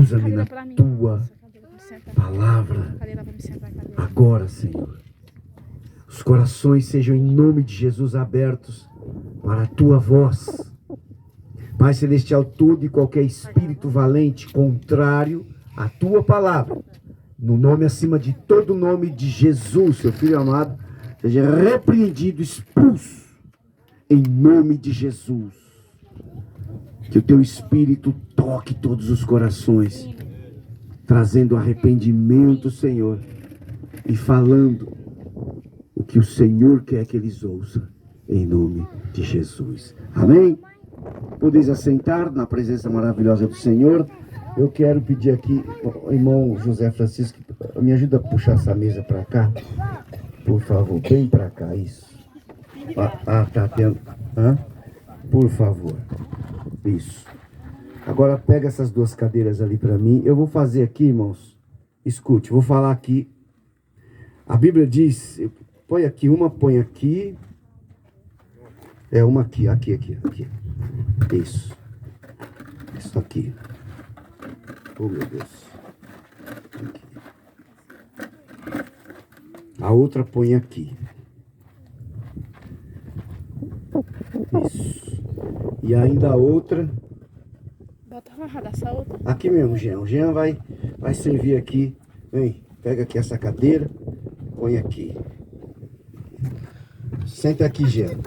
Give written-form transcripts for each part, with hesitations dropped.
Usa-me na tua palavra. Agora, Senhor. Os corações sejam, em nome de Jesus, abertos para a tua voz. Pai Celestial, todo e qualquer espírito valente contrário à tua palavra, no nome acima de todo nome de Jesus, seu Filho amado, seja repreendido, expulso, em nome de Jesus. Que o teu Espírito toque todos os corações, trazendo arrependimento, Senhor, e falando o que o Senhor quer que eles ouçam, em nome de Jesus. Amém? Podeis assentar na presença maravilhosa do Senhor. Eu quero pedir aqui, irmão José Francisco, me ajuda a puxar essa mesa para cá, por favor, bem para cá, isso. Tá tendo. Por favor, isso. Agora pega essas duas cadeiras ali para mim. Eu vou fazer aqui, irmãos, escute, vou falar aqui. A Bíblia diz, põe aqui, põe aqui. Uma aqui. Isso. Isso aqui. Oh, meu Deus. Aqui. A outra põe aqui. Isso. E ainda a outra. Bota amarrada essa outra. Aqui mesmo, Jean. O Jean vai servir aqui. Vem, pega aqui essa cadeira. Põe aqui. Senta aqui, Jean.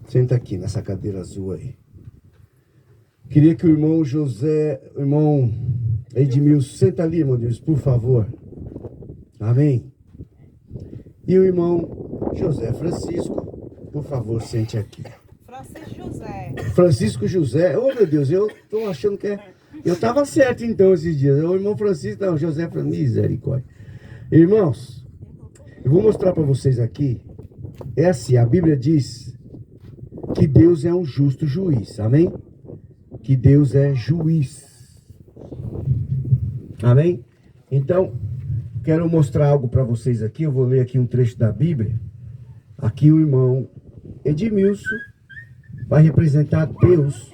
Senta aqui nessa cadeira azul aí. Queria que o irmão o irmão Edmilson, senta ali, irmão Deus, por favor. Amém? E o irmão José Francisco, por favor, sente aqui. Francisco José. Oh, meu Deus, eu tô achando que é... Eu estava certo então esses dias. O irmão Francisco, não, José Francisco, misericórdia. Irmãos, eu vou mostrar para vocês aqui. É assim, a Bíblia diz que Deus é um justo juiz, amém? Que Deus é juiz, amém? Então, quero mostrar algo para vocês aqui. Eu vou ler aqui um trecho da Bíblia. Aqui o irmão Edmilson vai representar Deus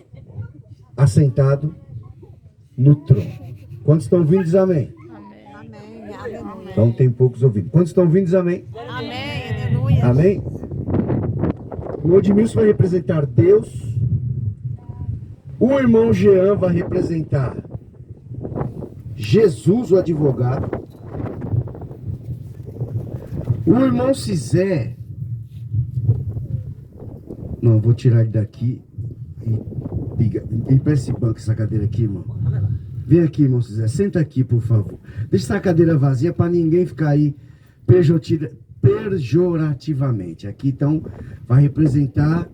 assentado no trono. Quantos estão ouvindo, diz amém? Amém. Então tem poucos ouvindo. Quantos estão ouvindo, diz amém? Amém. Aleluia. Amém? O Edmilson vai representar Deus. O irmão Jean vai representar Jesus, o advogado. O irmão Cisé... Não, vou tirar ele daqui e para esse banco, essa cadeira aqui, irmão. Vem aqui, irmão Cisé. Senta aqui, por favor. Deixa essa cadeira vazia para ninguém ficar aí pejorativamente. Aqui, então, vai representar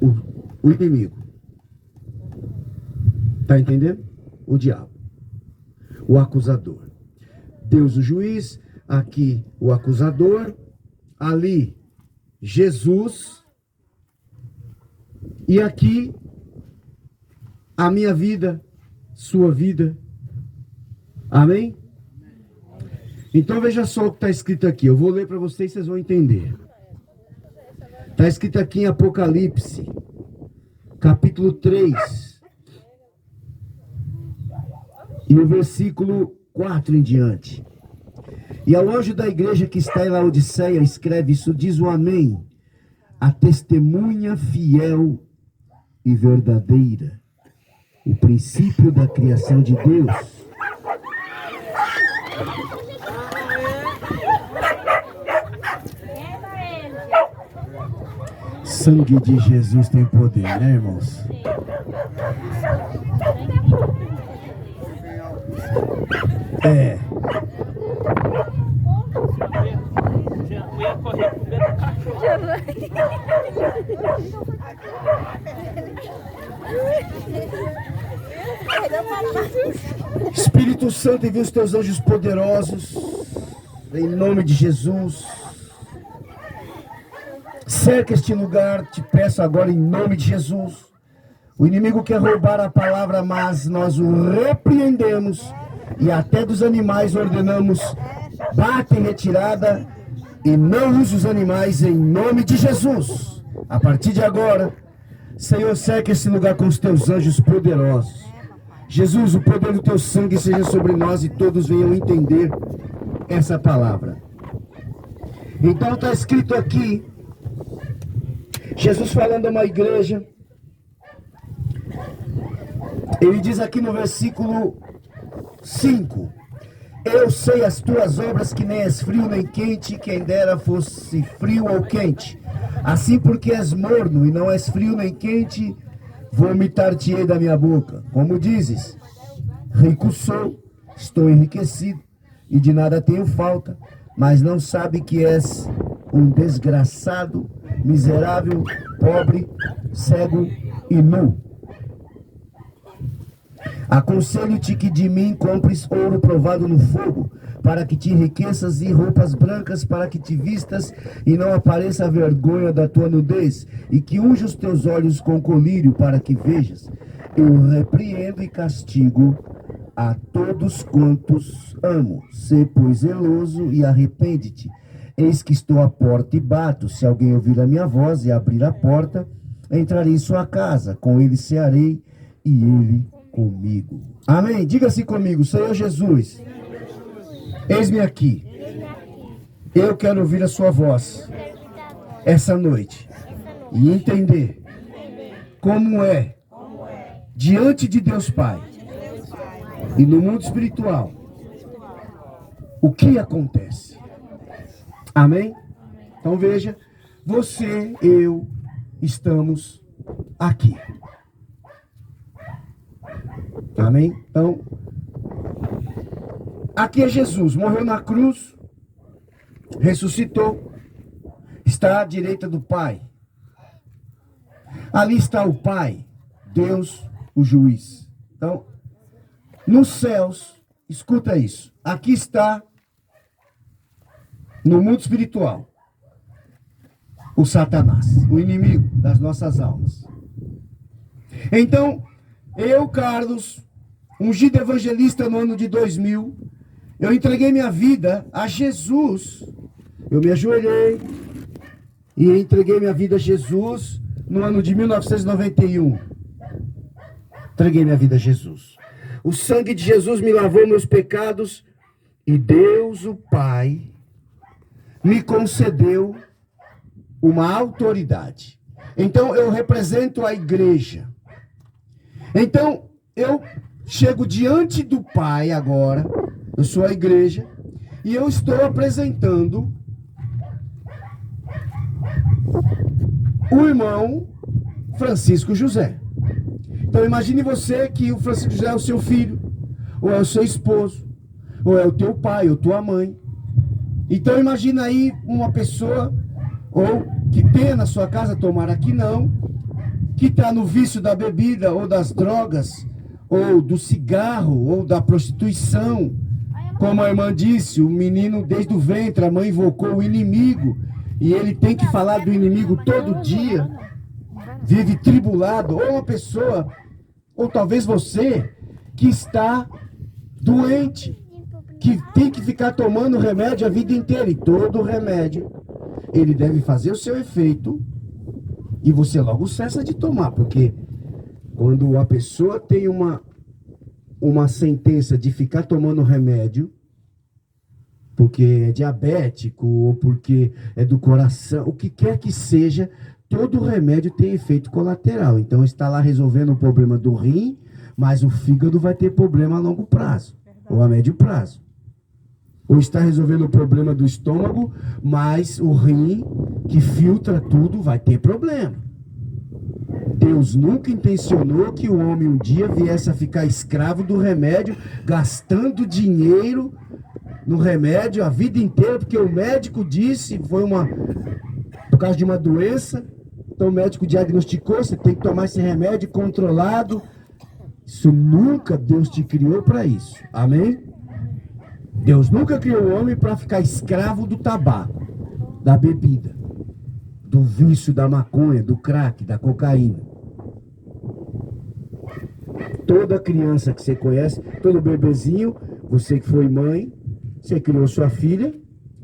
o inimigo. Tá entendendo? O diabo. O acusador. Deus, o juiz. Aqui, o acusador. Ali, Jesus. E aqui, a minha vida, sua vida. Amém? Então veja só o que está escrito aqui. Eu vou ler para vocês, vocês vão entender. Está escrito aqui em Apocalipse, capítulo 3. E o versículo 4 em diante. E ao anjo da igreja que está em Laodiceia, escreve: isso diz o Amém, a testemunha fiel e verdadeira, o princípio da criação de Deus. Sangue de Jesus tem poder, né, irmãos? É. Espírito Santo, envia os teus anjos poderosos, em nome de Jesus. Cerca este lugar, te peço agora em nome de Jesus. O inimigo quer roubar a palavra, mas nós o repreendemos e até dos animais ordenamos: bate em retirada e não use os animais em nome de Jesus. A partir de agora, Senhor, cerca esse lugar com os teus anjos poderosos. Jesus, o poder do teu sangue seja sobre nós e todos venham entender essa palavra. Então está escrito aqui, Jesus falando a uma igreja. Ele diz aqui no versículo 5: eu sei as tuas obras, que nem és frio nem quente, quem dera fosse frio ou quente. Assim, porque és morno e não és frio nem quente, vomitar-te-ei da minha boca. Como dizes, rico sou, estou enriquecido e de nada tenho falta, mas não sabe que és um desgraçado, miserável, pobre, cego e nu. Aconselho-te que de mim compres ouro provado no fogo, para que te enriqueças, e roupas brancas para que te vistas e não apareça a vergonha da tua nudez, e que unja os teus olhos com colírio para que vejas. Eu repreendo e castigo a todos quantos amo. Sê, pois, zeloso e arrepende-te. Eis que estou à porta e bato. Se alguém ouvir a minha voz e abrir a porta, entrarei em sua casa, com ele cearei e ele comigo. Amém? Diga-se comigo: Senhor Jesus, eis-me aqui. Eu quero ouvir a sua voz essa noite e entender como é diante de Deus Pai e no mundo espiritual o que acontece. Amém? Então veja, você, eu, estamos aqui. Amém? Então, aqui é Jesus, morreu na cruz, ressuscitou, está à direita do Pai. Ali está o Pai, Deus, o juiz. Então, nos céus, escuta isso, aqui está, no mundo espiritual, o Satanás, o inimigo das nossas almas. Então, eu, Carlos, ungido evangelista no ano de 2000, eu entreguei minha vida a Jesus. Eu me ajoelhei e entreguei minha vida a Jesus no ano de 1991. Entreguei minha vida a Jesus. O sangue de Jesus me lavou meus pecados e Deus, o Pai, me concedeu uma autoridade. Então eu represento a igreja. Então eu chego diante do Pai agora, eu sou a igreja, e eu estou apresentando o irmão Francisco José. Então imagine você que o Francisco José é o seu filho, ou é o seu esposo, ou é o teu pai, ou tua mãe. Então imagina aí uma pessoa, ou que tem na sua casa, tomara que não, que está no vício da bebida, ou das drogas, ou do cigarro, ou da prostituição. Como a irmã disse, o menino desde o ventre, a mãe invocou o inimigo, e ele tem que falar do inimigo todo dia, vive tribulado. Ou uma pessoa, ou talvez você, que está doente, que tem que ficar tomando remédio a vida inteira, e todo remédio, ele deve fazer o seu efeito, e você logo cessa de tomar, porque quando a pessoa tem uma sentença de ficar tomando remédio, porque é diabético, ou porque é do coração, o que quer que seja, todo remédio tem efeito colateral. Então está lá resolvendo o problema do rim, mas o fígado vai ter problema a longo prazo, ou a médio prazo. Ou está resolvendo o problema do estômago, mas o rim, que filtra tudo, vai ter problema. Deus nunca intencionou que o homem um dia viesse a ficar escravo do remédio, gastando dinheiro no remédio a vida inteira, porque o médico disse, por causa de uma doença, então o médico diagnosticou, você tem que tomar esse remédio controlado. Isso nunca Deus te criou para isso. Amém? Deus nunca criou o homem para ficar escravo do tabaco, da bebida, do vício da maconha, do crack, da cocaína. Toda criança que você conhece, todo bebezinho, você que foi mãe, você criou sua filha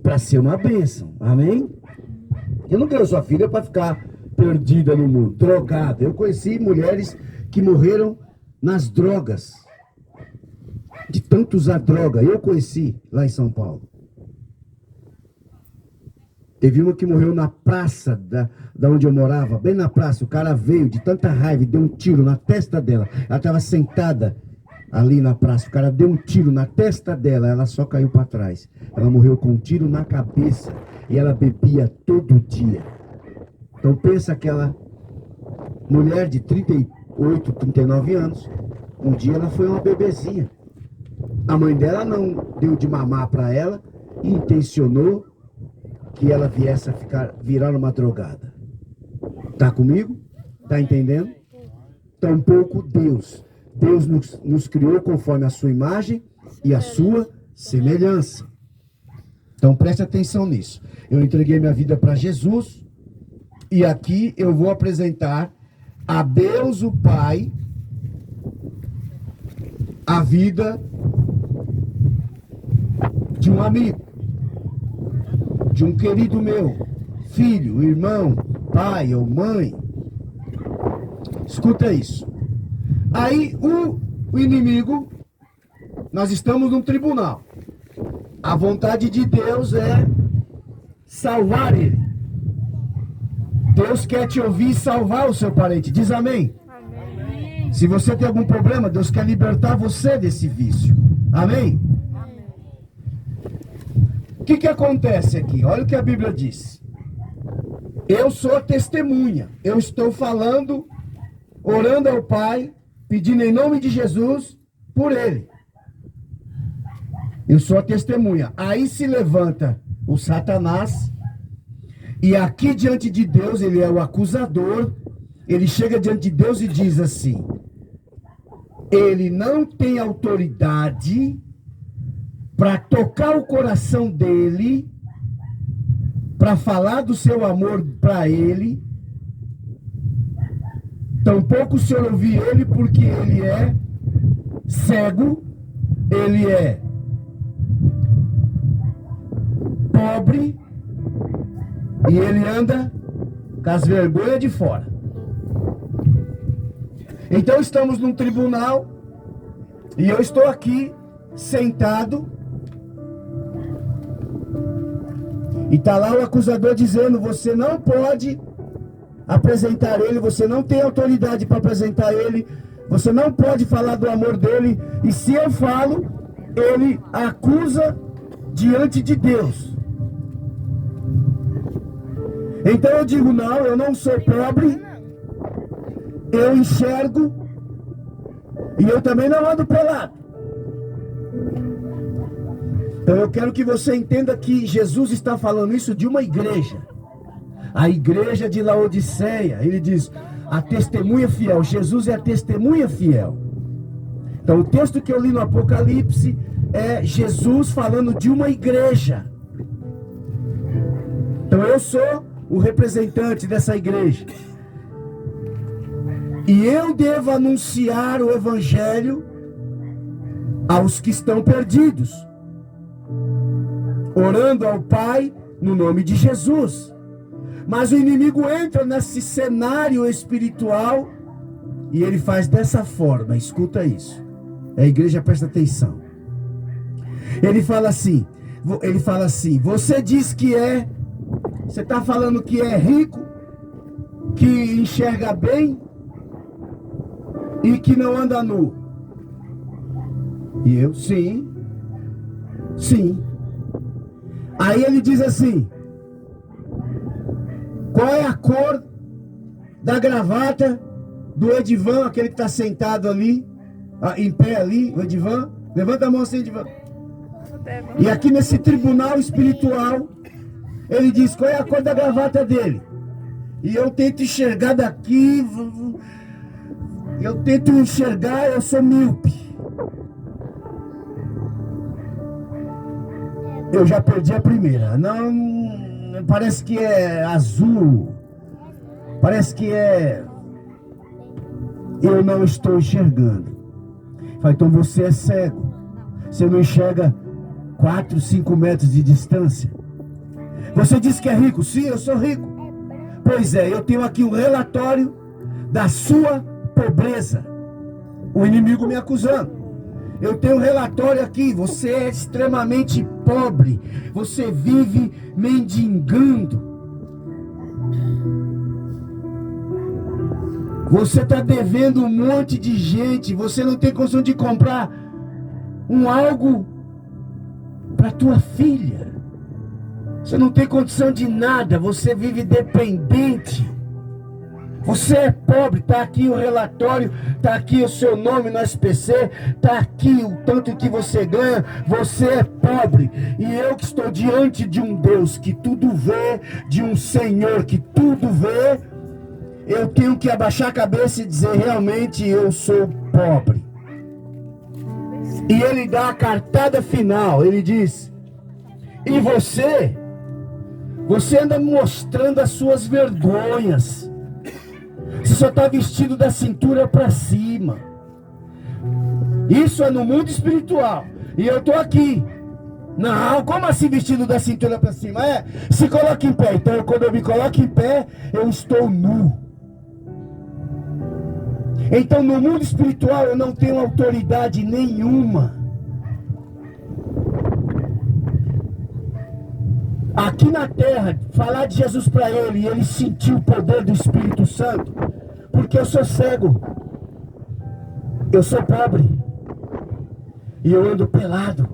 para ser uma bênção. Amém? Você não criou sua filha para ficar perdida no mundo, drogada. Eu conheci mulheres que morreram nas drogas, de tanto usar droga. Eu conheci lá em São Paulo. Teve uma que morreu na praça da onde eu morava, bem na praça. O cara veio de tanta raiva e deu um tiro na testa dela. Ela estava sentada ali na praça. O cara deu um tiro na testa dela, ela só caiu para trás. Ela morreu com um tiro na cabeça e ela bebia todo dia. Então pensa aquela mulher de 38, 39 anos. Um dia ela foi uma bebezinha. A mãe dela não deu de mamar para ela e intencionou que ela viesse a virar uma drogada. Tá comigo? Tá entendendo? Tampouco Deus. Deus nos criou conforme a sua imagem e a sua semelhança. Então preste atenção nisso. Eu entreguei minha vida para Jesus e aqui eu vou apresentar a Deus o Pai a vida de um amigo, de um querido meu, filho, irmão, pai ou mãe. Escuta isso. Aí o inimigo, nós estamos num tribunal. A vontade de Deus é salvar ele. Deus quer te ouvir e salvar o seu parente. Diz amém. Amém. Se você tem algum problema, Deus quer libertar você desse vício. Amém? Amém. O que acontece aqui? Olha o que a Bíblia diz. Eu sou a testemunha. Eu estou falando, orando ao Pai, pedindo em nome de Jesus por ele. Eu sou a testemunha. Aí se levanta o Satanás e aqui diante de Deus ele é o acusador. Ele chega diante de Deus e diz assim: ele não tem autoridade para tocar o coração dele, para falar do seu amor para ele. Tampouco o Senhor ouvir ele, porque ele é cego, ele é pobre e ele anda com as vergonhas de fora. Então estamos num tribunal e eu estou aqui sentado e está lá o acusador dizendo: você não pode apresentar ele, você não tem autoridade para apresentar ele, você não pode falar do amor dele, e se eu falo, ele acusa diante de Deus. Então eu digo: não, eu não sou pobre, eu enxergo e eu também não ando pelado. Então eu quero que você entenda que Jesus está falando isso de uma igreja. A igreja de Laodiceia. Ele diz: a testemunha fiel. Jesus é a testemunha fiel. Então o texto que eu li no Apocalipse é Jesus falando de uma igreja. Então eu sou o representante dessa igreja. E eu devo anunciar o evangelho aos que estão perdidos, orando ao Pai no nome de Jesus. Mas o inimigo entra nesse cenário espiritual e ele faz dessa forma. Escuta isso. A igreja, presta atenção. Ele fala assim: você diz que você está falando que é rico, que enxerga bem e que não anda nu. E eu: sim. Aí ele diz assim: qual é a cor da gravata do Edivan, aquele que está sentado ali, em pé ali, o Edivan? Levanta a mão assim, Edivan. E aqui nesse tribunal espiritual, ele diz: qual é a cor da gravata dele? E eu tento enxergar daqui, eu sou míope. Eu já perdi a primeira. Não, parece que é azul. Parece que é... eu não estou enxergando. Falei: então você é cego. Você não enxerga 4, 5 metros de distância. Você diz que é rico. Sim, eu sou rico. Pois é, eu tenho aqui um relatório da sua pobreza. O inimigo me acusando. Eu tenho um relatório aqui. Você é extremamente pobre. Você vive mendigando. Você está devendo um monte de gente. Você não tem condição de comprar algo para tua filha. Você não tem condição de nada. Você vive dependente. Você é pobre. Está aqui o relatório. Está aqui o seu nome no SPC. Está aqui o tanto que você ganha. Você é pobre. E eu que estou diante de um Deus que tudo vê, de um Senhor que tudo vê, eu tenho que abaixar a cabeça e dizer: realmente eu sou pobre. E ele dá a cartada final. Ele diz: e você anda mostrando as suas vergonhas. Você só está vestido da cintura para cima. Isso é no mundo espiritual. E eu estou aqui. Não, como assim vestido da cintura para cima? Se coloca em pé. Então quando eu me coloco em pé, eu estou nu. Então no mundo espiritual eu não tenho autoridade nenhuma. Aqui na terra, falar de Jesus para ele, e ele sentiu o poder do Espírito Santo, porque eu sou cego, eu sou pobre, e eu ando pelado,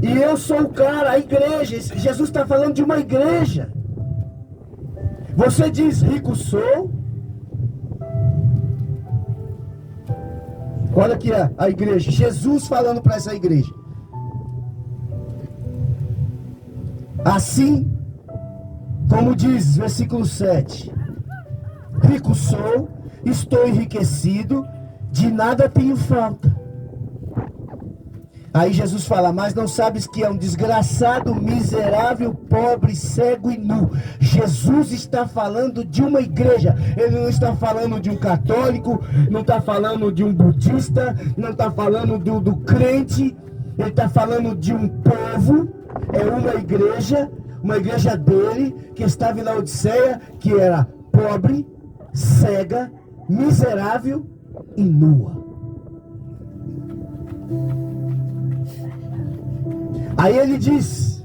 e eu sou o cara, a igreja. Jesus está falando de uma igreja. Você diz: rico sou. Olha aqui a igreja, Jesus falando para essa igreja. Assim como diz versículo 7: rico sou, estou enriquecido, de nada tenho falta. Aí Jesus fala: mas não sabes que é um desgraçado, miserável, pobre, cego e nu. Jesus está falando de uma igreja. Ele não está falando de um católico, não está falando de um budista, não está falando do crente. Ele está falando de um povo. É uma igreja dele, que estava em Laodiceia, que era pobre, cega, miserável e nua. Aí ele diz: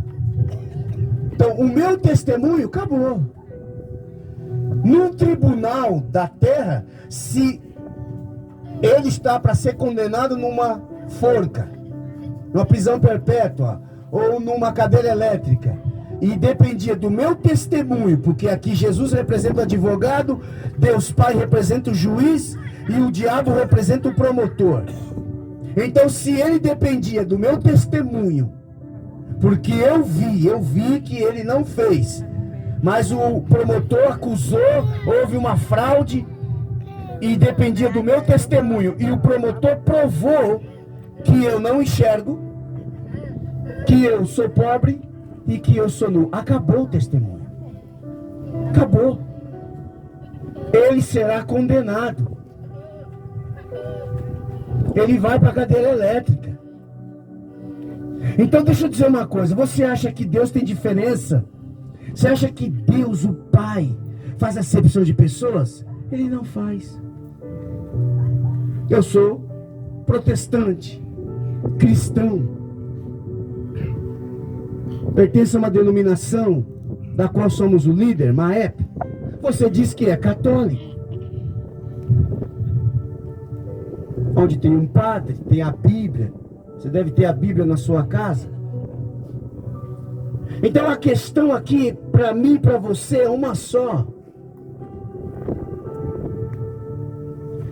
então o meu testemunho acabou. Num tribunal da terra, se ele está para ser condenado numa forca, numa prisão perpétua, ou numa cadeira elétrica, e dependia do meu testemunho, porque aqui Jesus representa o advogado, Deus Pai representa o juiz, e o diabo representa o promotor. Então se ele dependia do meu testemunho, porque eu vi que ele não fez, mas o promotor acusou, houve uma fraude, e dependia do meu testemunho, e o promotor provou que eu não enxergo, que eu sou pobre e que eu sou nu. Acabou o testemunho. Acabou. Ele será condenado. Ele vai para a cadeira elétrica. Então deixa eu dizer uma coisa. Você acha que Deus tem diferença? Você acha que Deus, o Pai, faz acepção de pessoas? Ele não faz. Eu sou protestante, cristão, pertence a uma denominação da qual somos o líder, MAEP. Você diz que é católico, onde tem um padre, tem a Bíblia. Você deve ter a Bíblia na sua casa. Então a questão aqui, para mim e para você, é uma só.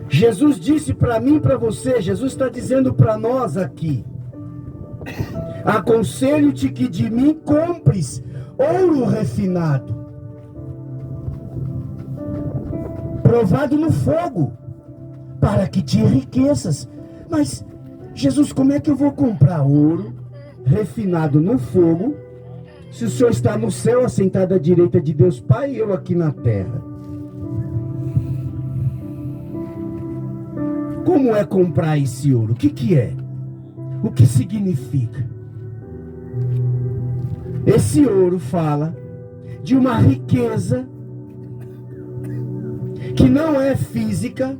Jesus disse para mim e para você, Jesus está dizendo para nós aqui: aconselho-te que de mim compres ouro refinado, provado no fogo, para que te enriqueças. Mas, Jesus, como é que eu vou comprar ouro refinado no fogo, se o Senhor está no céu, assentado à direita de Deus Pai, e eu aqui na terra? Como é comprar esse ouro? O que é? O que significa? Esse ouro fala de uma riqueza que não é física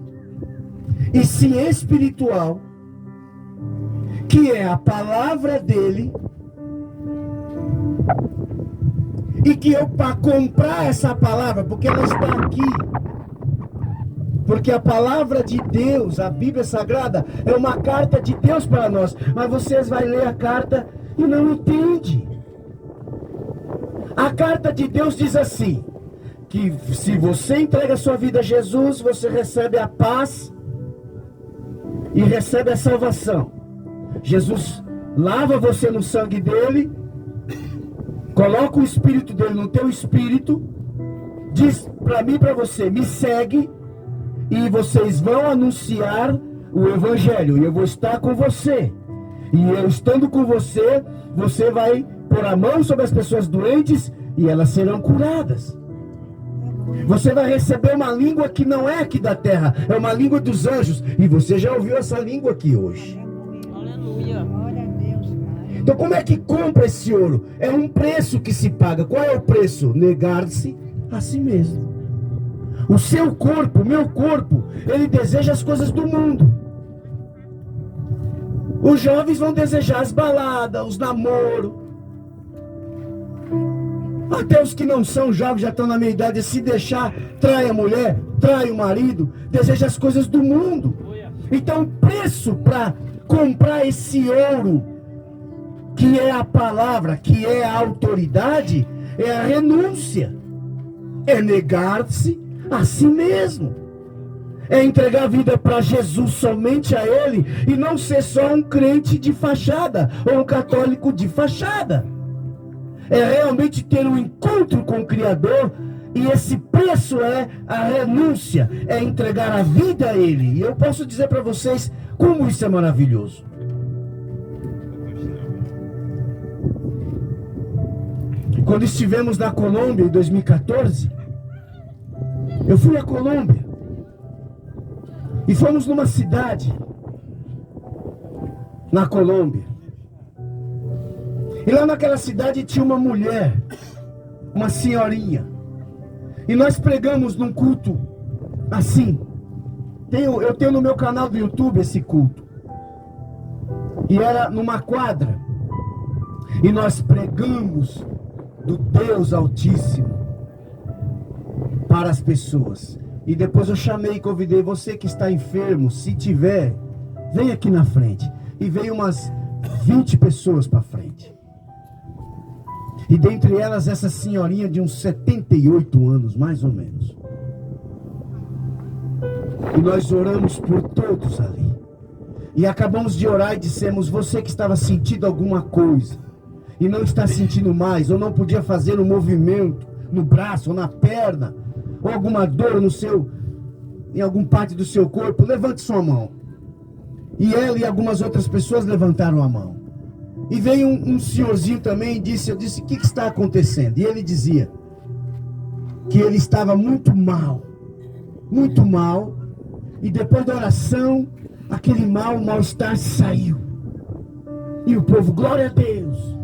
e sim espiritual, que é a palavra dele, e que eu, para comprar essa palavra, porque ela está aqui, porque a palavra de Deus, a Bíblia Sagrada, é uma carta de Deus para nós, mas vocês vão ler a carta e não entendem. A carta de Deus diz assim, que se você entrega a sua vida a Jesus, você recebe a paz e recebe a salvação. Jesus lava você no sangue dele, coloca o Espírito dele no teu espírito, diz para mim e para você, me segue, e vocês vão anunciar o Evangelho, e eu vou estar com você. E eu estando com você, você vai pôr a mão sobre as pessoas doentes, e elas serão curadas. Você vai receber uma língua que não é aqui da terra, é uma língua dos anjos, e você já ouviu essa língua aqui hoje. Aleluia. Glória a Deus, Pai. Então como é que compra esse ouro? É um preço que se paga. Qual é o preço? Negar-se a si mesmo. O seu corpo, o meu corpo, ele deseja as coisas do mundo. Os jovens vão desejar as baladas, os namoros. Até os que não são jovens, já estão na meia idade, se deixar, trai a mulher, trai o marido, deseja as coisas do mundo. Então o preço para comprar esse ouro, que é a palavra, que é a autoridade, é a renúncia, é negar-se a si mesmo, é entregar a vida para Jesus, somente a Ele, e não ser só um crente de fachada, ou um católico de fachada. É realmente ter um encontro com o Criador, e esse preço é a renúncia, é entregar a vida a Ele. E eu posso dizer para vocês como isso é maravilhoso. Quando estivemos na Colômbia em 2014, eu fui à Colômbia e fomos numa cidade na Colômbia. E lá naquela cidade tinha uma mulher, uma senhorinha. E nós pregamos num culto assim. Eu tenho no meu canal do YouTube esse culto. E era numa quadra. E nós pregamos do Deus Altíssimo para as pessoas. E depois eu chamei e convidei você que está enfermo, se tiver, vem aqui na frente. E veio umas 20 pessoas para frente. E dentre elas essa senhorinha de uns 78 anos, mais ou menos. E nós oramos por todos ali. E acabamos de orar e dissemos, você que estava sentindo alguma coisa e não está sentindo mais, ou não podia fazer um movimento no braço ou na perna, ou alguma dor em alguma parte do seu corpo, levante sua mão. E ela e algumas outras pessoas levantaram a mão. E veio um senhorzinho também e disse, eu disse, o que está acontecendo? E ele dizia que ele estava muito mal, e depois da oração, aquele mal-estar saiu. E o povo, glória a Deus.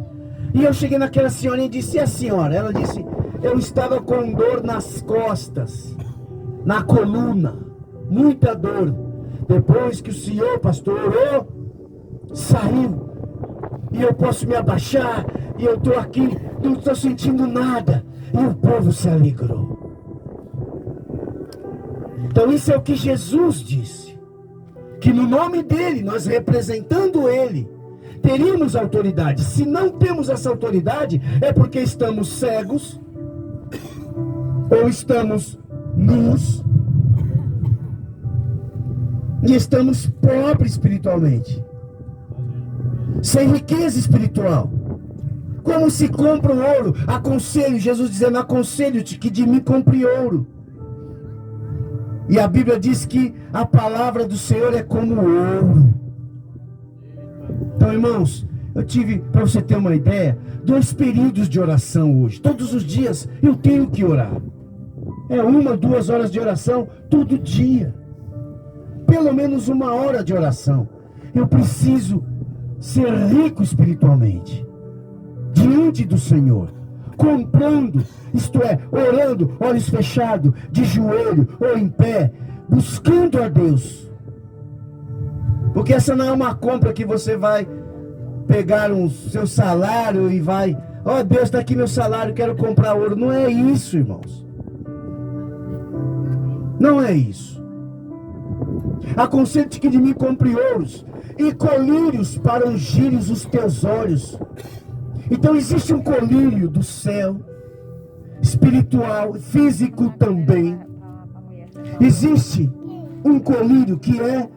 E eu cheguei naquela senhora e disse, e a senhora? Ela disse, eu estava com dor nas costas, na coluna, muita dor. Depois que o senhor, pastor, orou, saiu. E eu posso me abaixar, e eu estou aqui, não estou sentindo nada. E o povo se alegrou. Então isso é o que Jesus disse. Que no nome dele, nós representando ele, teríamos autoridade. Se não temos essa autoridade, é porque estamos cegos, ou estamos nus, e estamos pobres espiritualmente, sem riqueza espiritual. Como se compra o ouro? Aconselho, Jesus dizendo, aconselho-te que de mim compre ouro. E a Bíblia diz que a palavra do Senhor é como ouro. Então, irmãos, eu tive, para você ter uma ideia, 2 períodos de oração hoje. Todos os dias eu tenho que orar. É 1, 2 horas de oração todo dia. Pelo menos 1 hora de oração. Eu preciso ser rico espiritualmente diante do Senhor. comprando, isto é, orando, olhos fechados, de joelho ou em pé, buscando a Deus. Porque essa não é uma compra que você vai pegar seu salário e vai, ó Deus, está aqui meu salário, quero comprar ouro. Não é isso, irmãos. Não é isso. Aconselho-te que de mim compre ouros e colírios para ungires os teus olhos. Então existe um colírio do céu, espiritual, físico também. Existe um colírio que é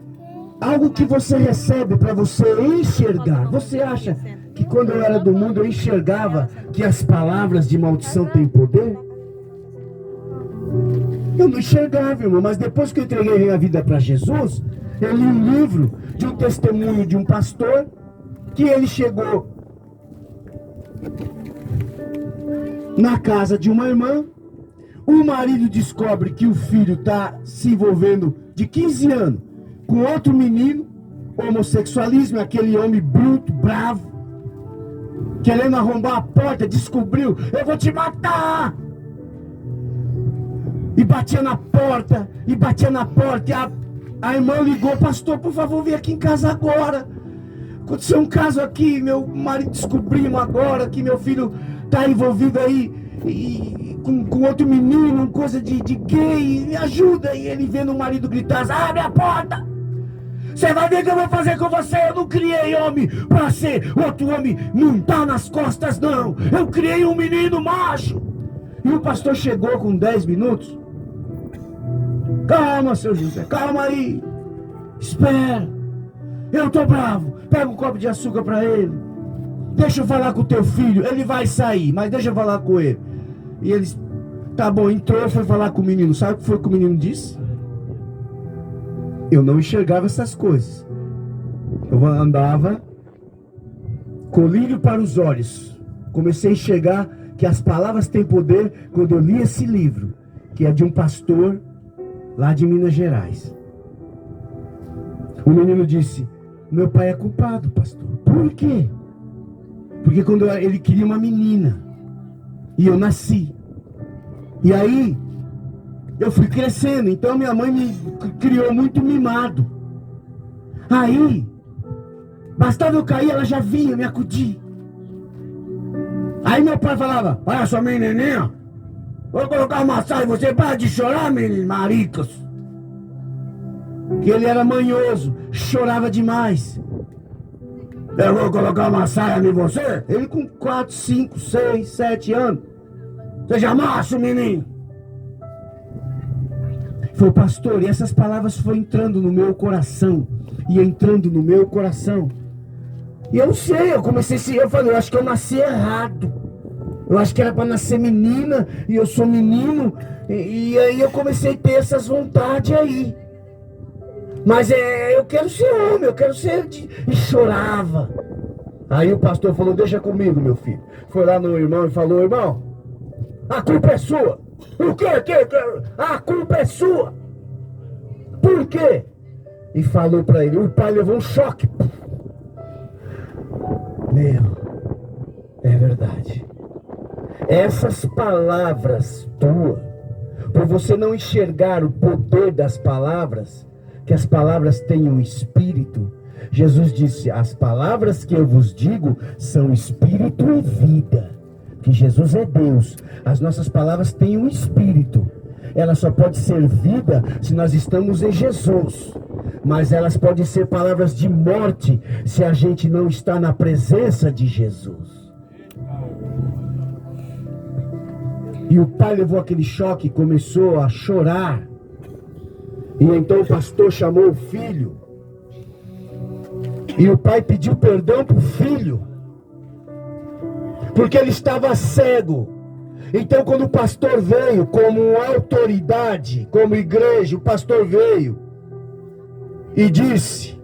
algo que você recebe para você enxergar. Você acha que quando eu era do mundo eu enxergava que as palavras de maldição têm poder? Eu não enxergava, irmão, mas depois que eu entreguei minha vida para Jesus, eu li um livro de um testemunho de um pastor, que ele chegou na casa de uma irmã, o marido descobre que o filho está se envolvendo de 15 anos com outro menino, homossexualismo, aquele homem bruto, bravo, querendo arrombar a porta, descobriu, eu vou te matar! E batia na porta, e a irmã ligou, pastor, por favor, vem aqui em casa agora. Aconteceu um caso aqui, meu marido descobrimos agora que meu filho está envolvido aí com outro menino, coisa de gay, me ajuda. E ele vendo o marido gritar, abre a porta! Você vai ver o que eu vou fazer com você. Eu não criei homem para ser outro homem montar nas costas, não. Eu criei um menino macho. E o pastor chegou com 10 minutos. Calma, seu José, calma aí. Espera. Eu tô bravo. Pega um copo de açúcar para ele. Deixa eu falar com o teu filho. Ele vai sair, mas deixa eu falar com ele. E ele, tá bom, entrou, foi falar com o menino. Sabe o que foi que o menino disse? Eu não enxergava essas coisas. Eu andava colírio para os olhos. Comecei a enxergar que as palavras têm poder quando eu li esse livro, que é de um pastor lá de Minas Gerais. O menino disse, meu pai é culpado, pastor. Por quê? Porque quando ele queria uma menina, e eu nasci. E aí, eu fui crescendo, então minha mãe me criou muito mimado. Aí, bastava eu cair, ela já vinha me acudir. Aí meu pai falava, olha sua menininha, vou colocar uma massagem, você para de chorar, menino, maricas. Que ele era manhoso, chorava demais. Eu vou colocar uma saia em você? Ele com 4, 5, 6, 7 anos. Seja macho, menino. Foi, pastor, e essas palavras foram entrando no meu coração. E entrando no meu coração. E eu sei, eu falei, eu acho que eu nasci errado. Eu acho que era para nascer menina, e eu sou menino. E aí eu comecei a ter essas vontades aí. Mas eu quero ser homem, eu quero ser... E chorava. Aí o pastor falou, deixa comigo, meu filho. Foi lá no irmão e falou, irmão, a culpa é sua. O quê? A culpa é sua. Por quê? E falou para ele, o pai levou um choque. É verdade. Essas palavras tuas, por você não enxergar o poder das palavras, que as palavras têm um espírito, Jesus disse, as palavras que eu vos digo são espírito e vida. Que Jesus é Deus, as nossas palavras têm um espírito. Ela só pode ser vida se nós estamos em Jesus. Mas elas podem ser palavras de morte se a gente não está na presença de Jesus. E o pai levou aquele choque e começou a chorar. E então o pastor chamou o filho. E o pai pediu perdão para o filho, porque ele estava cego. Então quando o pastor veio como autoridade, como igreja, o pastor veio e disse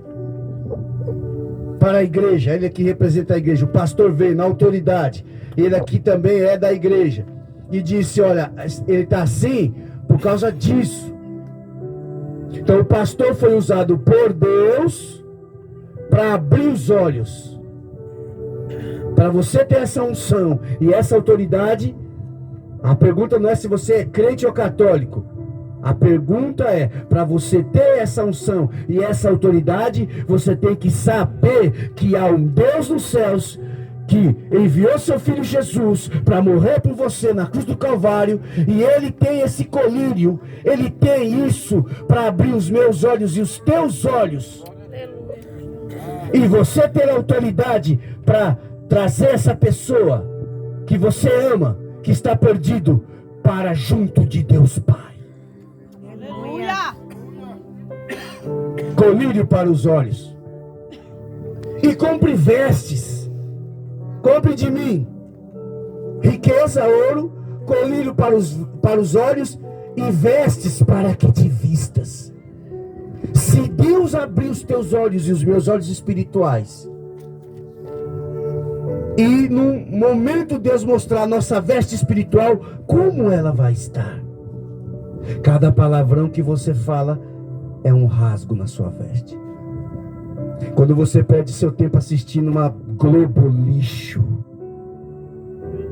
para a igreja, ele aqui representa a igreja, o pastor veio na autoridade, ele aqui também é da igreja, e disse, olha, ele está assim por causa disso. Então o pastor foi usado por Deus para abrir os olhos. Para você ter essa unção e essa autoridade, a pergunta não é se você é crente ou católico. A pergunta é, para você ter essa unção e essa autoridade, você tem que saber que há um Deus nos céus que enviou seu filho Jesus para morrer por você na cruz do Calvário, e ele tem esse colírio, ele tem isso para abrir os meus olhos e os teus olhos. E você ter autoridade para trazer essa pessoa que você ama, que está perdido, para junto de Deus Pai. Aleluia. Colírio para os olhos. E compre vestes. Compre de mim riqueza, ouro, colírio para os olhos e vestes para que te vistas. Se Deus abrir os teus olhos e os meus olhos espirituais, e no momento Deus mostrar a nossa veste espiritual, como ela vai estar? Cada palavrão que você fala é um rasgo na sua veste. Quando você perde seu tempo assistindo uma Globo lixo,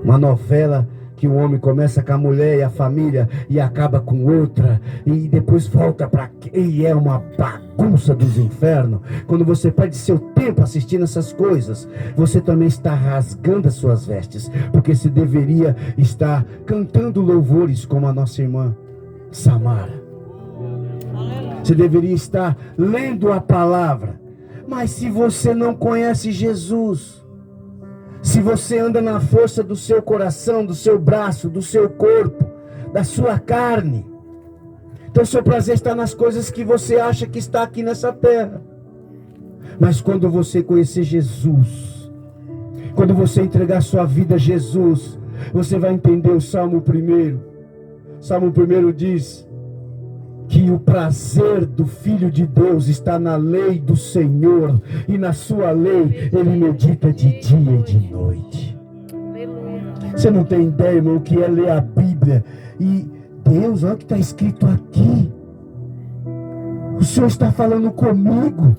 uma novela que o homem começa com a mulher e a família e acaba com outra, e depois volta para e é uma bagunça dos infernos. Quando você perde seu tempo assistindo essas coisas, você também está rasgando as suas vestes, porque você deveria estar cantando louvores como a nossa irmã Samara. Você deveria estar lendo a palavra. Mas se você não conhece Jesus, se você anda na força do seu coração, do seu braço, do seu corpo, da sua carne, então seu prazer está nas coisas que você acha que está aqui nessa terra. Mas quando você conhecer Jesus, quando você entregar sua vida a Jesus, você vai entender o Salmo 1. Salmo 1 diz que o prazer do Filho de Deus está na lei do Senhor, e na sua lei ele medita de dia e de noite. Você não tem ideia, irmão, o que é ler a Bíblia. E Deus, olha o que está escrito aqui. O Senhor está falando comigo.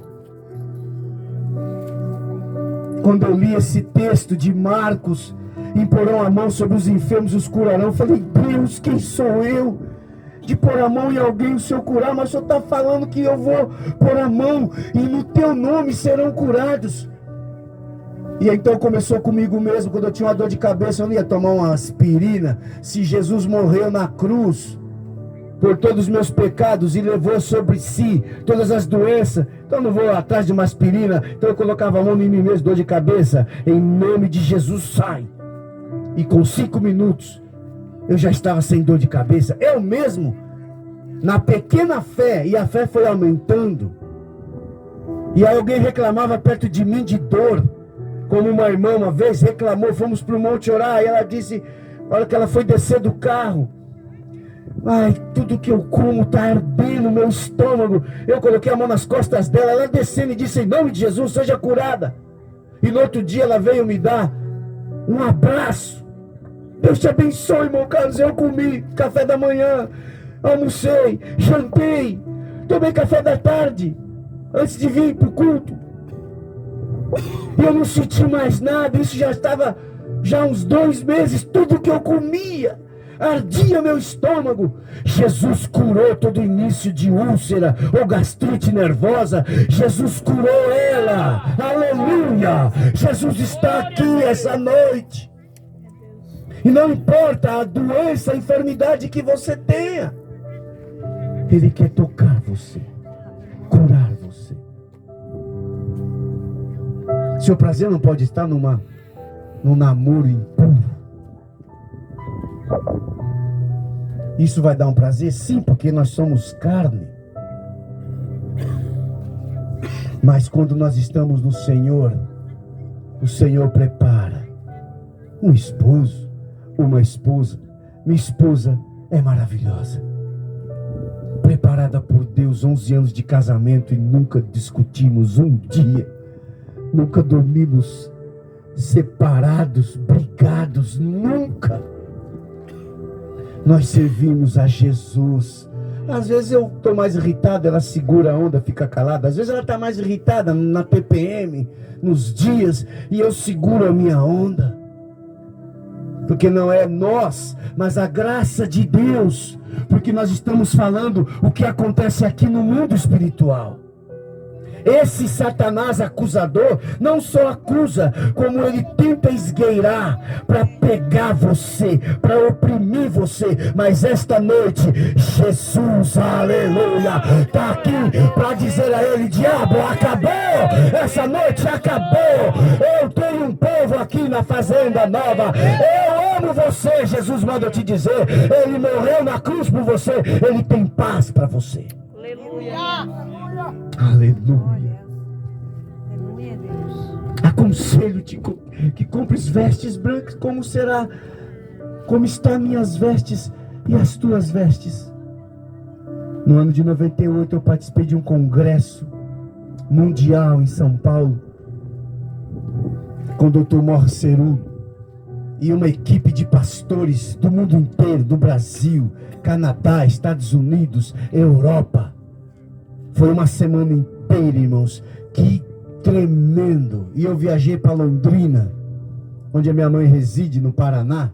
Quando eu li esse texto de Marcos, imporão a mão sobre os enfermos e os curarão, eu falei, Deus, quem sou eu de pôr a mão em alguém o Senhor curar? Mas o Senhor está falando que eu vou pôr a mão e no teu nome serão curados. E então começou comigo mesmo. Quando eu tinha uma dor de cabeça, eu não ia tomar uma aspirina. Se Jesus morreu na cruz por todos os meus pecados e levou sobre si todas as doenças, então eu não vou atrás de uma aspirina. Então eu colocava a mão em mim mesmo, dor de cabeça, em nome de Jesus, sai. E com 5 minutos eu já estava sem dor de cabeça, eu mesmo, na pequena fé, e a fé foi aumentando. E aí alguém reclamava perto de mim de dor, como uma irmã uma vez reclamou, fomos para o monte orar, e ela disse, na hora que ela foi descer do carro, ai, tudo que eu como está ardendo, meu estômago. Eu coloquei a mão nas costas dela, ela descendo e disse, em nome de Jesus, seja curada. E no outro dia ela veio me dar um abraço. Deus te abençoe, irmão Carlos. Eu comi café da manhã, almocei, jantei, tomei café da tarde, antes de vir para o culto. E eu não senti mais nada. Isso já estava, já uns 2 meses, tudo que eu comia ardia meu estômago. Jesus curou todo início de úlcera ou gastrite nervosa. Jesus curou ela. Aleluia. Jesus está aqui essa noite. E não importa a doença, a enfermidade que você tenha, Ele quer tocar você, curar você. Seu prazer não pode estar num namoro impuro. Isso vai dar um prazer? Sim, porque nós somos carne. Mas quando nós estamos no Senhor, o Senhor prepara um esposo, uma esposa. Minha esposa é maravilhosa, preparada por Deus, 11 anos de casamento e nunca discutimos um dia, nunca dormimos separados, brigados, nunca. Nós servimos a Jesus, Às vezes eu estou mais irritado, ela segura a onda, fica calada. Às vezes ela está mais irritada na TPM, nos dias, e eu seguro a minha onda. Porque não é nós, mas a graça de Deus. Porque nós estamos falando o que acontece aqui no mundo espiritual. Esse Satanás acusador não só acusa, como ele tenta esgueirar para pegar você, para oprimir você. Mas esta noite, Jesus, aleluia, está aqui para dizer a ele: diabo, acabou, essa noite acabou. Eu tenho um povo aqui na fazenda nova. Eu amo você, Jesus manda eu te dizer. Ele morreu na cruz por você, ele tem paz para você. Aleluia. Aleluia. Aleluia, Deus. Aconselho-te que compres vestes brancas. Como será? Como estão minhas vestes e as tuas vestes? No ano de 98 eu participei de um congresso mundial em São Paulo, com o Dr. Morceru e uma equipe de pastores do mundo inteiro, do Brasil, Canadá, Estados Unidos, Europa. Foi uma semana inteira, irmãos, que tremendo. E eu viajei para Londrina, onde a minha mãe reside, no Paraná.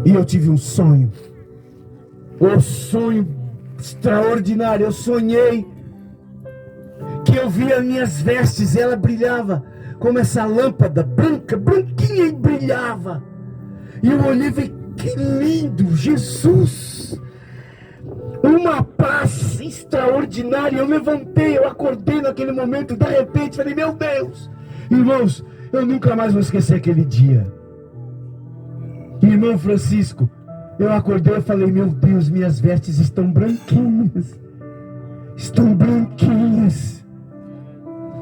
E eu tive um sonho. Um sonho extraordinário. Eu sonhei que eu via minhas vestes e ela brilhava como essa lâmpada branca, branquinha, e brilhava. E eu olhei e falei: que lindo, Jesus! Uma paz extraordinária. Eu levantei, eu acordei naquele momento, de repente, falei: meu Deus! Irmãos, eu nunca mais vou esquecer aquele dia. Irmão Francisco, eu acordei e falei: meu Deus, minhas vestes estão branquinhas. Estão branquinhas.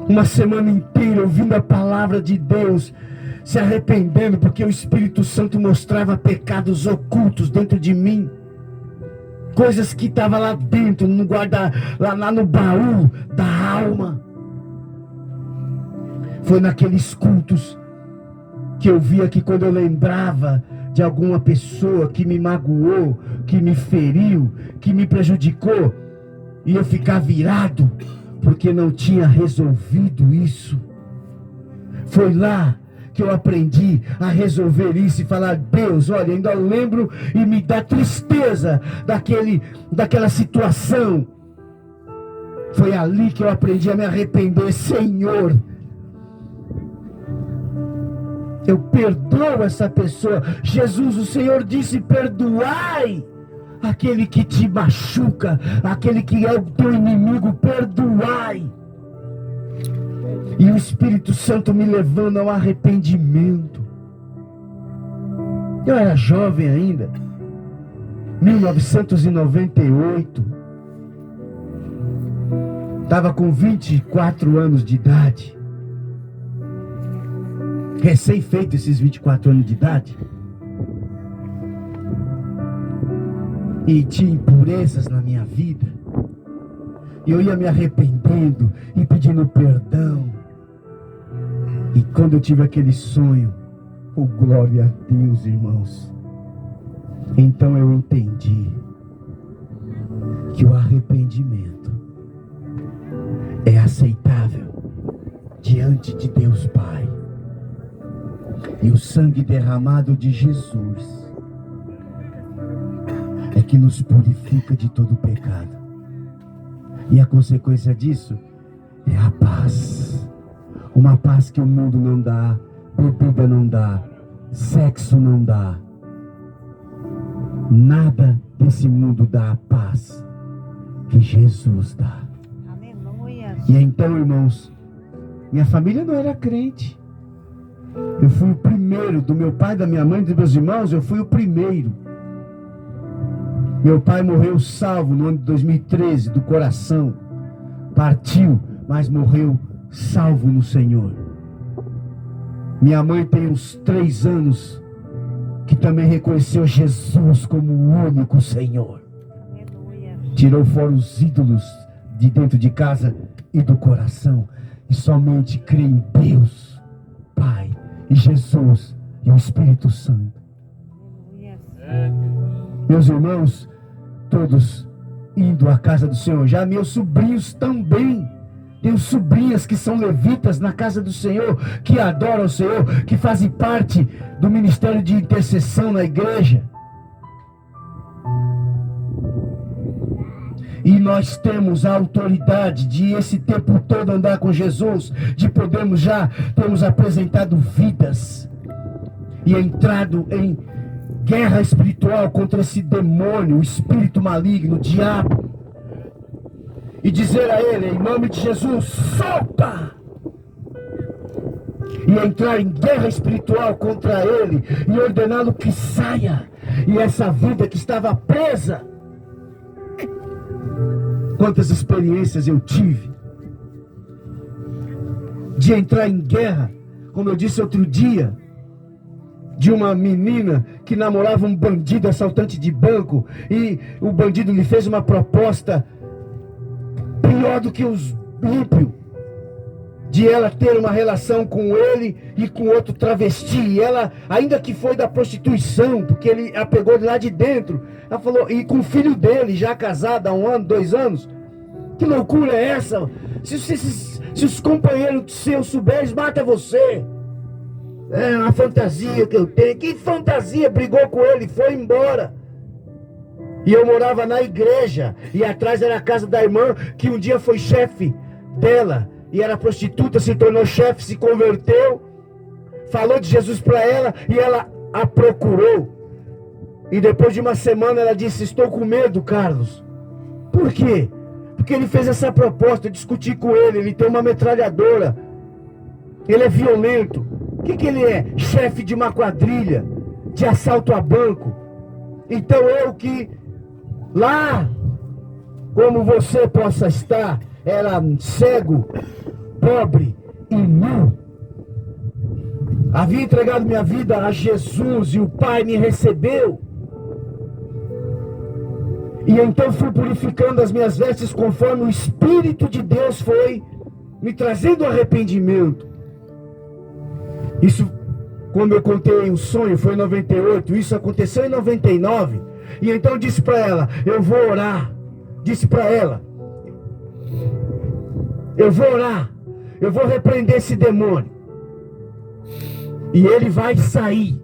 Uma semana inteira ouvindo a palavra de Deus, se arrependendo, porque o Espírito Santo mostrava pecados ocultos dentro de mim. Coisas que estavam lá dentro, no guarda, lá no baú da alma. Foi naqueles cultos que eu via que quando eu lembrava de alguma pessoa que me magoou, que me feriu, que me prejudicou, e eu ficar virado, porque não tinha resolvido isso. Foi lá que eu aprendi a resolver isso e falar: Deus, olha, ainda lembro e me dá tristeza daquela situação. Foi ali que eu aprendi a me arrepender. Senhor, eu perdoo essa pessoa. Jesus, o Senhor disse: perdoai aquele que te machuca, aquele que é o teu inimigo, perdoai. E o Espírito Santo me levando ao arrependimento. Eu era jovem ainda, 1998. Estava com 24 anos de idade. Recém feito esses 24 anos de idade. E tinha impurezas na minha vida. E eu ia me arrependendo e pedindo perdão. E quando eu tive aquele sonho, oh glória a Deus, irmãos, então eu entendi que o arrependimento é aceitável diante de Deus Pai. E o sangue derramado de Jesus é que nos purifica de todo pecado. E a consequência disso é a paz. Uma paz que o mundo não dá, bebida não dá, sexo não dá. Nada desse mundo dá a paz que Jesus dá. Aleluia. E então, irmãos, minha família não era crente. Eu fui o primeiro, do meu pai, da minha mãe, dos meus irmãos, eu fui o primeiro. Meu pai morreu salvo no ano de 2013, do coração. Partiu, mas morreu salvo no Senhor. Minha mãe tem uns 3 anos que também reconheceu Jesus como o único Senhor. Aleluia. Tirou fora os ídolos de dentro de casa e do coração, e somente crê em Deus Pai e Jesus e o Espírito Santo. Aleluia. Meus irmãos, todos indo à casa do Senhor. Já meus sobrinhos também. Tenho sobrinhas que são levitas na casa do Senhor, que adoram o Senhor, que fazem parte do ministério de intercessão na igreja. E nós temos a autoridade de esse tempo todo andar com Jesus, de podermos já termos apresentado vidas e entrado em guerra espiritual contra esse demônio, o espírito maligno, o diabo. E dizer a ele, em nome de Jesus, solta! E entrar em guerra espiritual contra ele e ordená-lo que saia. E essa vida que estava presa. Quantas experiências eu tive de entrar em guerra, como eu disse outro dia, de uma menina que namorava um bandido assaltante de banco, e o bandido lhe fez uma proposta pior do que os ímpios, de ela ter uma relação com ele e com outro travesti. E ela, ainda que foi da prostituição, porque ele a pegou de lá de dentro, ela falou, e com o filho dele, já casado há 1 ano, 2 anos. Que loucura é essa? Se os companheiros seus souberem, mata você. É uma fantasia que eu tenho. Que fantasia? Brigou com ele, foi embora. E eu morava na igreja, e atrás era a casa da irmã, que um dia foi chefe dela, e era prostituta, se tornou chefe, se converteu, falou de Jesus para ela, e ela a procurou. E depois de uma semana ela disse, estou com medo, Carlos. Por quê? Porque ele fez essa proposta, eu discuti com ele tem uma metralhadora, ele é violento. O que ele é? Chefe de uma quadrilha, de assalto a banco. Então eu que lá, como você possa estar, era cego, pobre e nu. Havia entregado minha vida a Jesus e o Pai me recebeu. E então fui purificando as minhas vestes conforme o Espírito de Deus foi me trazendo arrependimento. Isso, como eu contei o sonho, foi em 98, isso aconteceu em 99. E então eu disse para ela, eu vou orar. Disse para ela, eu vou orar, eu vou repreender esse demônio. E ele vai sair.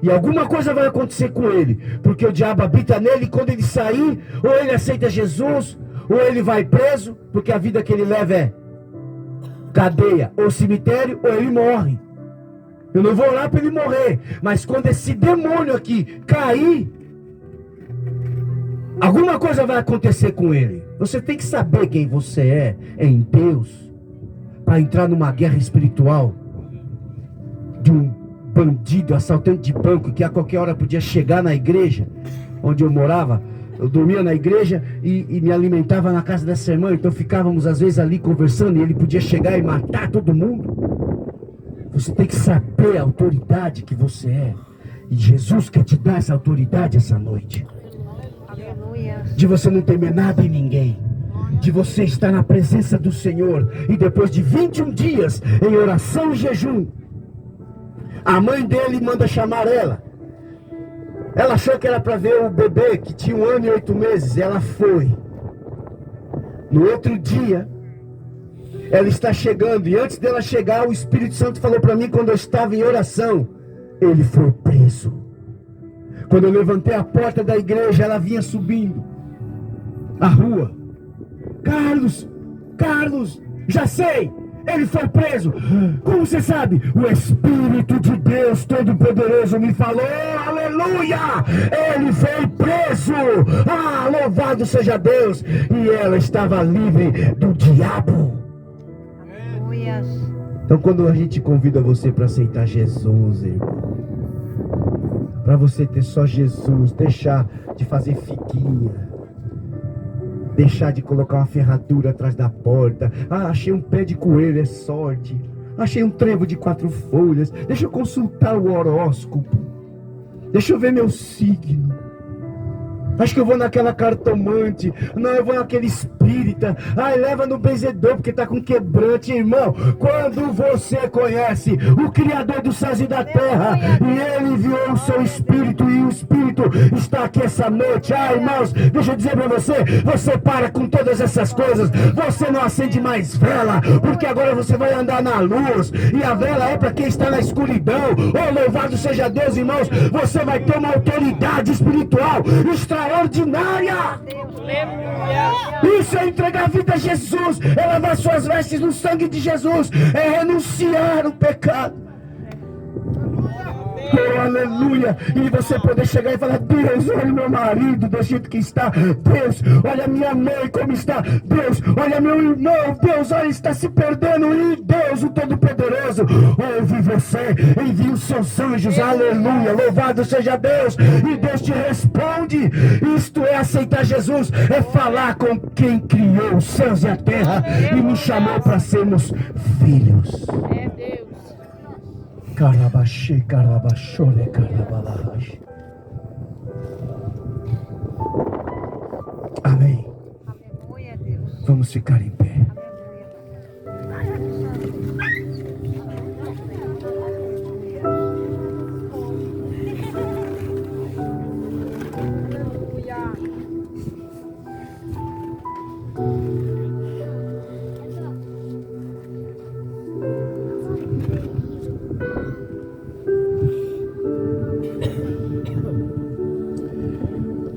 E alguma coisa vai acontecer com ele, porque o diabo habita nele, e quando ele sair, ou ele aceita Jesus, ou ele vai preso, porque a vida que ele leva é cadeia, ou cemitério, ou ele morre. Eu não vou orar para ele morrer, mas quando esse demônio aqui cair, alguma coisa vai acontecer com ele. Você tem que saber quem você é em Deus, para entrar numa guerra espiritual de um bandido, assaltante de banco, que a qualquer hora podia chegar na igreja onde eu morava. Eu dormia na igreja e me alimentava na casa dessa irmã, então ficávamos às vezes ali conversando, e ele podia chegar e matar todo mundo. Você tem que saber a autoridade que você é, e Jesus quer te dar essa autoridade essa noite. Aleluia. De você não temer nada e ninguém, de você estar na presença do Senhor, e depois de 21 dias em oração e jejum, a mãe dele manda chamar ela. Ela achou que era para ver o bebê, que tinha 1 ano e 8 meses. Ela foi. No outro dia, ela está chegando. E antes dela chegar, o Espírito Santo falou para mim, quando eu estava em oração, ele foi preso. Quando eu levantei a porta da igreja, ela vinha subindo a rua. Carlos, já sei. Ele foi preso. Como você sabe? O Espírito de Deus Todo-Poderoso me falou. Aleluia! Ele foi preso. Ah, louvado seja Deus. E ela estava livre do diabo. Aleluia. Então quando a gente convida você para aceitar Jesus, irmão, para você ter só Jesus, deixar de fazer figuinha, deixar de colocar uma ferradura atrás da porta. Ah, achei um pé de coelho, é sorte. Achei um trevo de 4 folhas. Deixa eu consultar o horóscopo. Deixa eu ver meu signo. Acho que eu vou naquela cartomante. Não, eu vou naquele espírito espírita. Ai, leva no benzedor porque está com quebrante, irmão. Quando você conhece o Criador dos céus e da terra, e Ele enviou o seu Espírito, e o Espírito está aqui essa noite. Ai, irmãos, deixa eu dizer para você, você para com todas essas coisas. Você não acende mais vela, porque agora você vai andar na luz, e a vela é para quem está na escuridão. Oh, louvado seja Deus, irmãos. Você vai ter uma autoridade espiritual extraordinária. Isso é entregar a vida a Jesus, é lavar suas vestes no sangue de Jesus, é renunciar o pecado. Oh, aleluia. E você poder chegar e falar: Deus, olha meu marido do jeito que está. Deus, olha minha mãe como está. Deus, olha meu irmão. Deus, olha, está se perdendo. E Deus, o Todo-Poderoso, ouve você, envia os seus anjos. Aleluia, louvado seja Deus. E Deus te responde. Isto é aceitar Jesus, é falar com quem criou os céus e a terra e me chamou para sermos filhos. É Deus. Carabaxê, carabachole, carabalahaj. Amém. Aleluia, Deus. Vamos ficar em pé.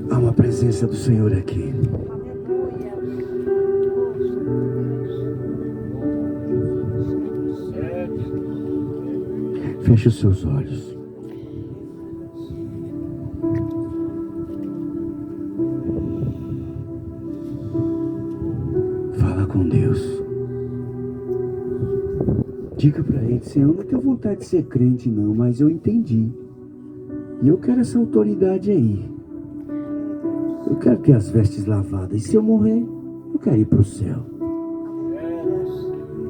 Há uma presença do Senhor aqui. Feche os seus olhos. Fala com Deus. Diga para Ele: Senhor, eu não tenho vontade de ser crente não, mas eu entendi. E eu quero essa autoridade aí. Eu quero ter as vestes lavadas. E se eu morrer, eu quero ir para o céu.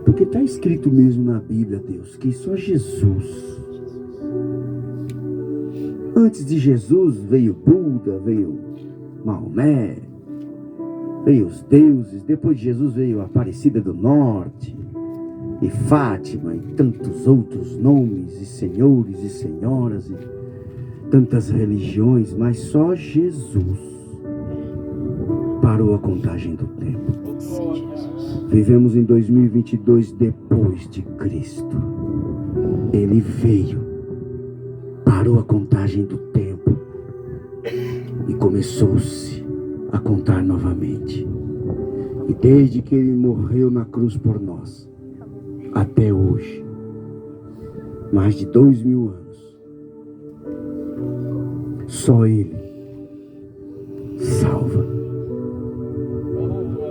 Porque está escrito mesmo na Bíblia, Deus, que só Jesus. Antes de Jesus veio Buda, veio Maomé, veio os deuses. Depois de Jesus veio a Aparecida do Norte, e Fátima, e tantos outros nomes, e senhores e senhoras, e tantas religiões. Mas só Jesus parou a contagem do tempo. Vivemos em 2022 depois de Cristo. Ele veio, parou a contagem do tempo e começou-se a contar novamente. E desde que Ele morreu na cruz por nós, até hoje, mais de 2000 anos, só Ele salva.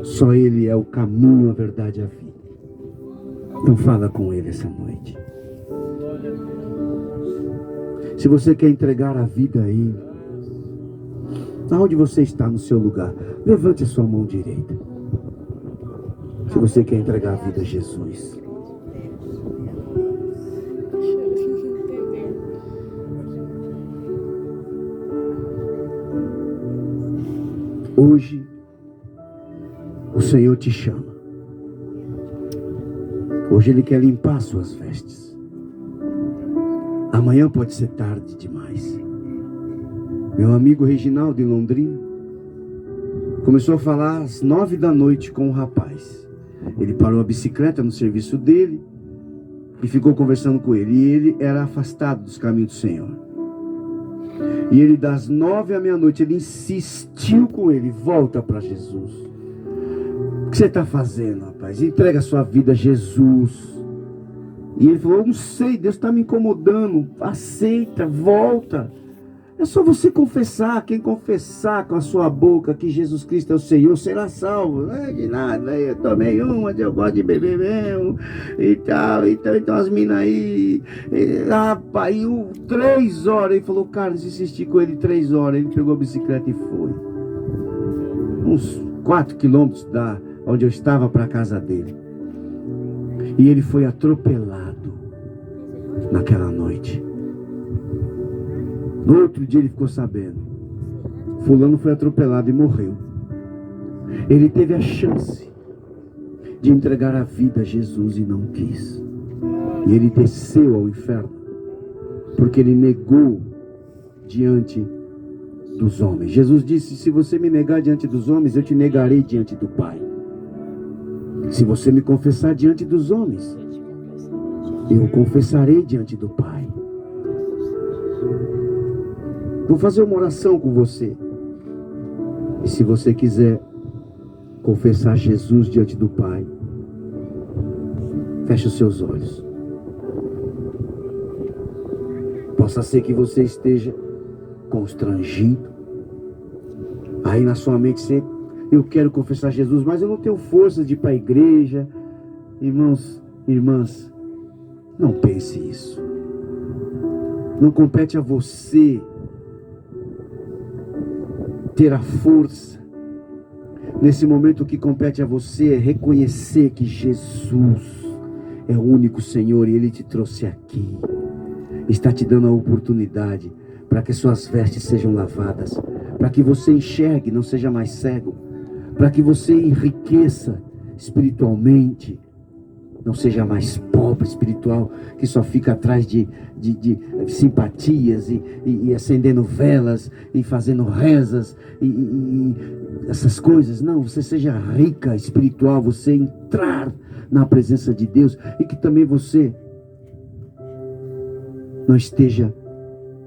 Só Ele é o caminho, a verdade e a vida. Então fala com Ele essa noite. Se você quer entregar a vida a Ele, aonde você está no seu lugar, levante a sua mão direita. Se você quer entregar a vida a Jesus. Hoje o Senhor te chama. Hoje Ele quer limpar suas vestes. Amanhã pode ser tarde demais. Meu amigo Reginaldo em Londrina começou a falar às 9 da noite com um rapaz. Ele parou a bicicleta no serviço dele e ficou conversando com ele. E ele era afastado dos caminhos do Senhor. E ele, das 9 à meia-noite, ele insistiu com ele: volta para Jesus. O que você está fazendo, rapaz? Entrega a sua vida a Jesus. E ele falou: eu não sei, Deus está me incomodando. Aceita, volta. É só você confessar. Quem confessar com a sua boca que Jesus Cristo é o Senhor será salvo. Não é de nada, eu tomei mas eu gosto de beber mesmo e tal. Então as minas aí, rapaz, 3 horas. Ele falou: Carlos, insisti com ele 3 horas. Ele pegou a bicicleta e foi. Uns 4 quilômetros da onde eu estava para a casa dele. E ele foi atropelado naquela noite. No outro dia ele ficou sabendo: fulano foi atropelado e morreu. Ele teve a chance de entregar a vida a Jesus e não quis. E ele desceu ao inferno, porque ele negou diante dos homens. Jesus disse: se você me negar diante dos homens, eu te negarei diante do Pai. Se você me confessar diante dos homens, eu confessarei diante do Pai. Vou fazer uma oração com você. E se você quiser confessar Jesus diante do Pai, feche os seus olhos. Possa ser que você esteja constrangido. Aí na sua mente você: eu quero confessar Jesus, mas eu não tenho força de ir para a igreja. Irmãos, irmãs, não pense isso. Não compete a você ter a força. Nesse momento, o que compete a você é reconhecer que Jesus é o único Senhor e Ele te trouxe aqui. Está te dando a oportunidade para que suas vestes sejam lavadas, para que você enxergue, não seja mais cego, para que você enriqueça espiritualmente, não seja mais pobre espiritual, que só fica atrás de simpatias e acendendo velas e fazendo rezas e essas coisas. Não, você seja rica espiritual, você entrar na presença de Deus, e que também você não esteja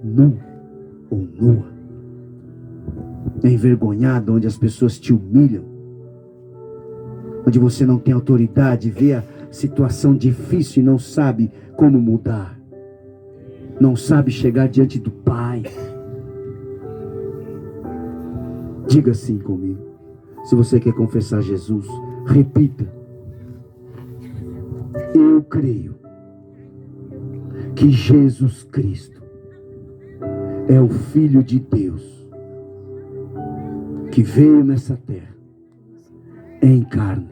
nu ou nua, envergonhado, onde as pessoas te humilham, onde você não tem autoridade, vê a situação difícil e não sabe como mudar, não sabe chegar diante do Pai. Diga assim comigo. Se você quer confessar Jesus, repita: eu creio que Jesus Cristo é o Filho de Deus, que veio nessa terra em carne,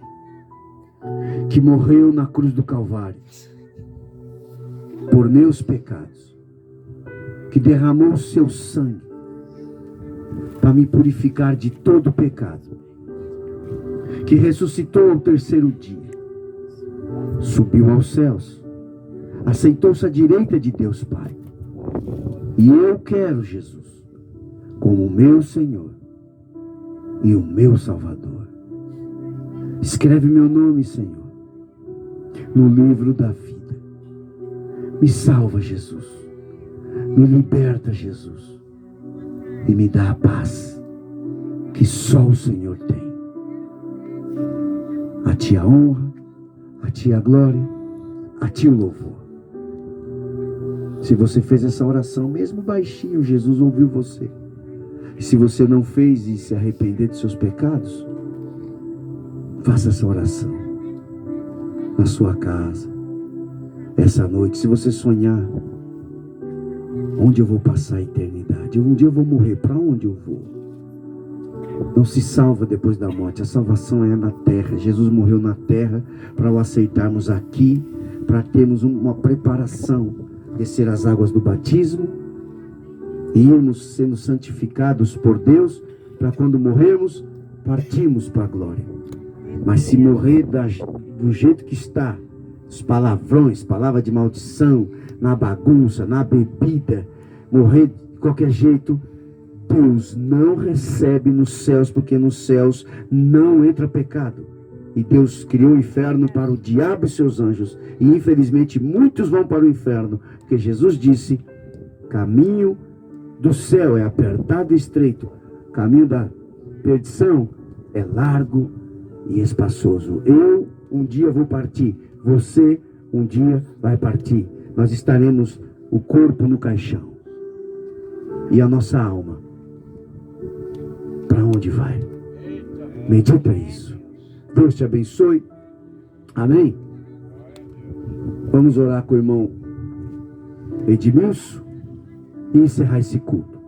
que morreu na cruz do Calvário por meus pecados, que derramou o seu sangue para me purificar de todo pecado, que ressuscitou ao terceiro dia, subiu aos céus, assentou-se à direita de Deus Pai. E eu quero Jesus como o meu Senhor e o meu Salvador. Escreve meu nome, Senhor, no livro da vida. Me salva, Jesus. Me liberta, Jesus. E me dá a paz que só o Senhor tem. A Ti a honra, a Ti a glória, a Ti o louvor. Se você fez essa oração, mesmo baixinho, Jesus ouviu você. E se você não fez e se arrepender de seus pecados, faça essa oração na sua casa, essa noite. Se você sonhar: onde eu vou passar a eternidade? Um dia eu vou morrer, para onde eu vou? Não se salva depois da morte, a salvação é na terra. Jesus morreu na terra para o aceitarmos aqui, para termos uma preparação, descer as águas do batismo e irmos sendo santificados por Deus, para quando morrermos, partirmos para a glória. Mas se morrer do jeito que está, os palavrões, palavra de maldição, na bagunça, na bebida, morrer de qualquer jeito, Deus não recebe nos céus, porque nos céus não entra pecado. E Deus criou o inferno para o diabo e seus anjos. E infelizmente muitos vão para o inferno, porque Jesus disse: caminho do céu é apertado e estreito, caminho da perdição é largo e espaçoso. Eu um dia vou partir, você um dia vai partir. Nós estaremos o corpo no caixão. E a nossa alma, para onde vai? Medita isso. Deus te abençoe. Amém? Vamos orar com o irmão Edmilson e encerrar esse culto.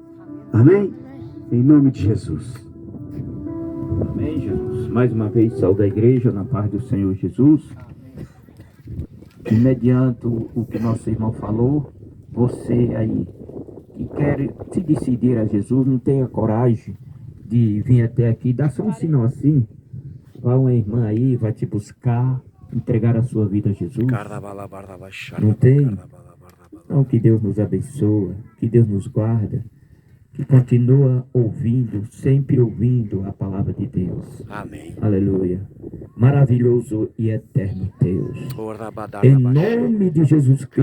Amém? Em nome de Jesus. Amém, Jesus. Mais uma vez, saúde a igreja na paz do Senhor Jesus. E mediante o que nosso irmão falou, você aí que quer se decidir a Jesus, não tenha coragem de vir até aqui, dá só um sinal assim, Vai uma irmã aí, vai te buscar, entregar a sua vida a Jesus. Não tem? Então, que Deus nos abençoe, que Deus nos guarda, que continua ouvindo, sempre ouvindo a palavra de Deus. Amém. Aleluia. Maravilhoso e eterno Deus. Em nome de Jesus Cristo.